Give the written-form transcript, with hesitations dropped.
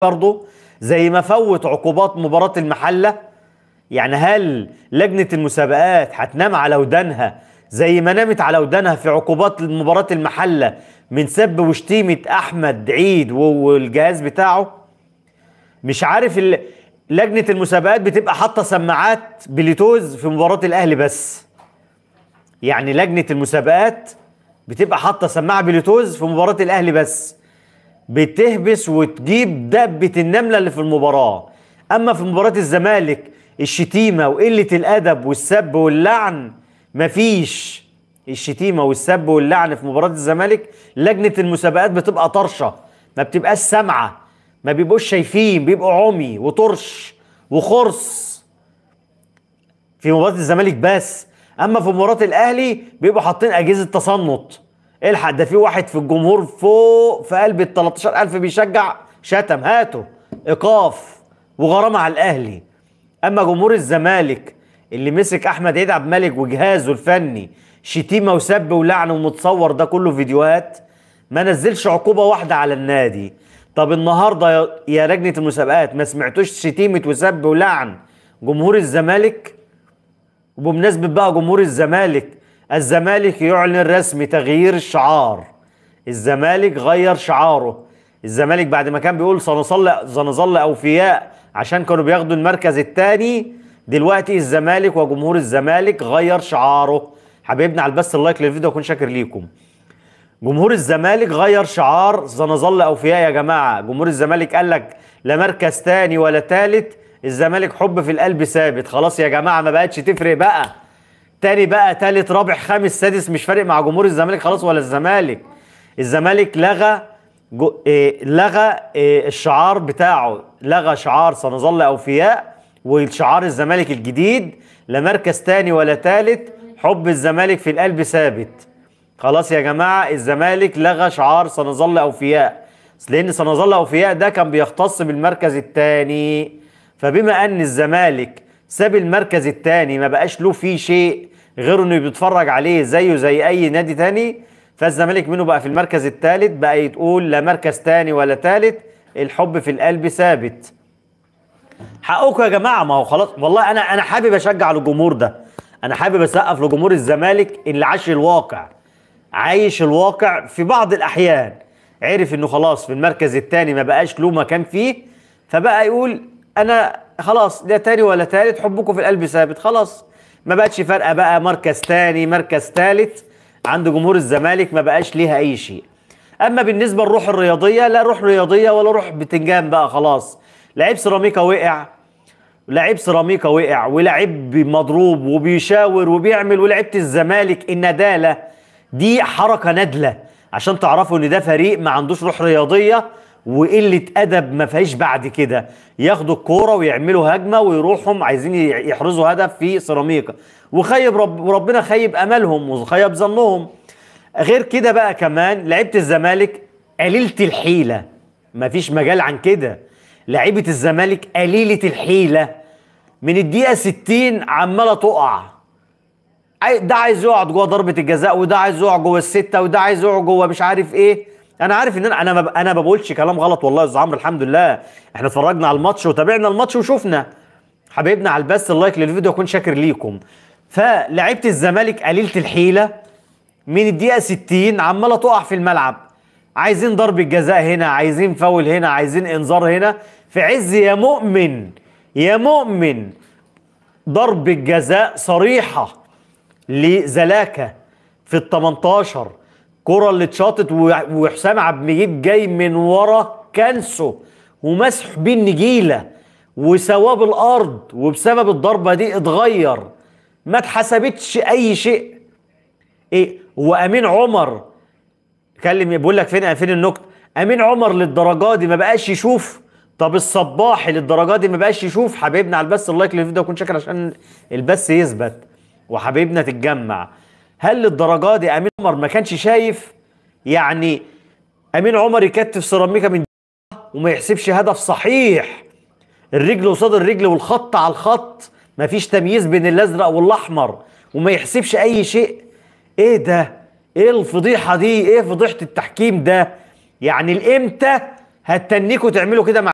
برضه زي ما فوت عقوبات مباراة المحلة. يعني هل لجنة المسابقات هتنام على ودانها زي ما نامت على ودانها في عقوبات مباراة المحلة من سب وشتيمة أحمد عيد والجهاز بتاعه؟ مش عارف. لجنة المسابقات بتبقى حاطة سماعات بليتوز في مباراة الأهلي بس. يعني لجنة المسابقات بتبقى حاطة سماعة بليتوز في مباراة الأهلي بس، بتهبس وتجيب دبة النملة اللي في المباراة. أما في مباراة الزمالك الشتيمة وقلة الأدب والسب واللعن مفيش. الشتيمة والسب واللعن في مباراة الزمالك لجنة المسابقات بتبقى طرشة، ما بتبقاش سامعة، ما بيبقوش شايفين، بيبقوا عمي وطرش وخرس في مباراة الزمالك بس. أما في مباراة الأهلي بيبقوا حاطين أجهزة تصنت. الحق ده في واحد في الجمهور فوق في قلب ال 13,000 بيشجع شتم، هاته ايقاف وغرامه على الاهلي. اما جمهور الزمالك اللي مسك احمد عيد عبد الملك وجهازه الفني شتيمه وسب ولعن ومتصور، ده كله فيديوهات، ما نزلش عقوبه واحده على النادي. طب النهارده يا لجنه المسابقات ما سمعتوش شتيمه وسب ولعن جمهور الزمالك؟ وبمناسبه بقى جمهور الزمالك يعلن رسمي تغيير الشعار. الزمالك غير شعاره. الزمالك بعد ما كان بيقول سنظل أوفياء عشان كانوا بياخدوا المركز الثاني، دلوقتي الزمالك وجمهور الزمالك غير شعاره. حبيبنا على البث اللايك للفيديو، اكون شاكر ليكم. جمهور الزمالك غير شعار سنظل أوفياء. يا جماعة جمهور الزمالك قال لك لا مركز ثاني ولا ثالث، الزمالك حب في القلب ثابت. خلاص يا جماعة ما بقتش تفرق بقى تاني بقى تالت رابع خامس سادس، مش فارق مع جمهور الزمالك خلاص ولا الزمالك. الزمالك لغى الشعار بتاعه، لغى شعار سنظل أوفياء، والشعار الزمالك الجديد لا مركز تاني ولا تالت، حب الزمالك في القلب ثابت. خلاص يا جماعة الزمالك لغى شعار سنظل أوفياء، لأن سنظل أوفياء ده كان بيختص بالمركز الثاني. فبما أن الزمالك ساب المركز الثاني ما بقاش له فيه شيء غير انه بيتفرج عليه زيه زي اي نادي تاني، فالزمالك منه بقى في المركز الثالث، بقى يتقول لا مركز تاني ولا ثالث، الحب في القلب ثابت. حقكم يا جماعه، ما هو خلاص والله انا حابب اشجع الجمهور ده، انا حابب اسقف لجمهور الزمالك اللي عايش الواقع في بعض الاحيان، عرف انه خلاص في المركز الثاني ما بقاش له مكان فيه، فبقى يقول انا خلاص لا تاني ولا تالت، حبكم في القلب ثابت. خلاص ما بقتش فارقه بقى مركز تاني مركز تالت، عند جمهور الزمالك ما بقاش ليها اي شيء. اما بالنسبه للروح الرياضيه، لا روح رياضيه ولا روح بتنجان بقى. خلاص لعيب سيراميكا وقع، ولاعيب مضروب وبيشاور وبيعمل، ولعيبه الزمالك النداله دي حركه نادله عشان تعرفوا ان ده فريق ما عندوش روح رياضيه وقله ادب ما فيهاش بعد كده. ياخدوا الكوره ويعملوا هجمه ويروحوا عايزين يحرزوا هدف في سيراميكا، وربنا خيب املهم وخيب ظنهم. غير كده بقى كمان لعيبه الزمالك قليله الحيله، ما فيش مجال عن كده. لعيبه الزمالك قليله الحيله، من الدقيقه 60 عماله تقع، ده عايز يقعد جوه ضربه الجزاء، وده عايز يقعد جوه السته، وده عايز يقعد جوه مش عارف ايه. انا عارف ان انا ما بقولش كلام غلط والله يا استاذ عمرو، الحمد لله احنا اتفرجنا على الماتش وتابعنا الماتش وشفنا. حبايبنا على البث اللايك للفيديو، اكون شاكر ليكم. فلعيبه الزمالك قليله الحيله، من الدقيقه 60 عماله تقع في الملعب، عايزين ضربه جزاء هنا، عايزين فاول هنا، عايزين انذار هنا، في عز يا مؤمن ضربه جزاء صريحه لزلاكه في ال 18، كرة اللي اتشاطت وحسام عبد المجيد جاي من ورا كنسه ومسح بيه النجيله وسواه بالارض، وبسبب الضربه دي اتغير، ما اتحسبتش اي شيء. ايه وامين عمر كلم بيقول لك فين النكته؟ امين عمر للدرجه دي ما بقاش يشوف؟ طب الصباحي للدرجه دي ما بقاش يشوف؟ حبايبنا على البث اللايك للفيديو، اكون شاكر عشان البث يثبت وحبايبنا تتجمع. هل للدرجه دي امين عمر ما كانش شايف؟ يعني امين عمر يكتف سيراميكا من وما يحسبش هدف صحيح، الرجل قصاد الرجل والخط على الخط، ما فيش تمييز بين الازرق والاحمر، وما يحسبش اي شيء؟ ايه ده؟ ايه الفضيحه دي؟ ايه فضيحه التحكيم ده؟ يعني الامتى هتتنكوا تعملوا كده مع